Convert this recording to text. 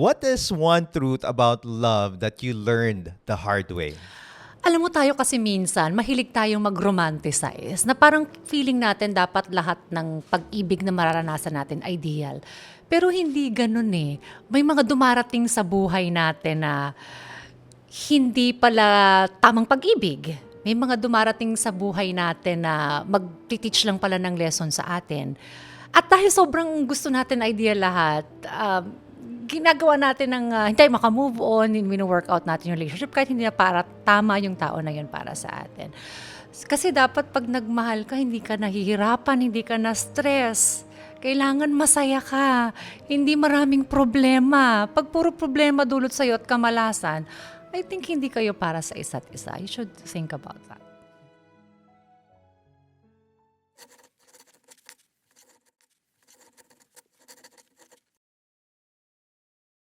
what is one truth about love that you learned the hard way? Alam mo tayo kasi minsan, mahilig tayong mag-romanticize na parang feeling natin dapat lahat ng pag-ibig na mararanasan natin ideal. Pero hindi ganun eh. May mga dumarating sa buhay natin na hindi pala tamang pag-ibig. May mga dumarating sa buhay natin na mag-teach lang pala ng lesson sa atin. At dahil sobrang gusto natin ideal lahat, ginagawa natin ng hindi tayo maka-move on, wino-workout natin yung relationship kahit hindi na para tama yung tao na yun para sa atin. Kasi dapat pag nagmahal ka, hindi ka nahihirapan, hindi ka na-stress. Kailangan masaya ka. Hindi maraming problema. Pag puro problema dulot sa'yo at kamalasan, I think hindi kayo para sa isa't isa. You should think about that.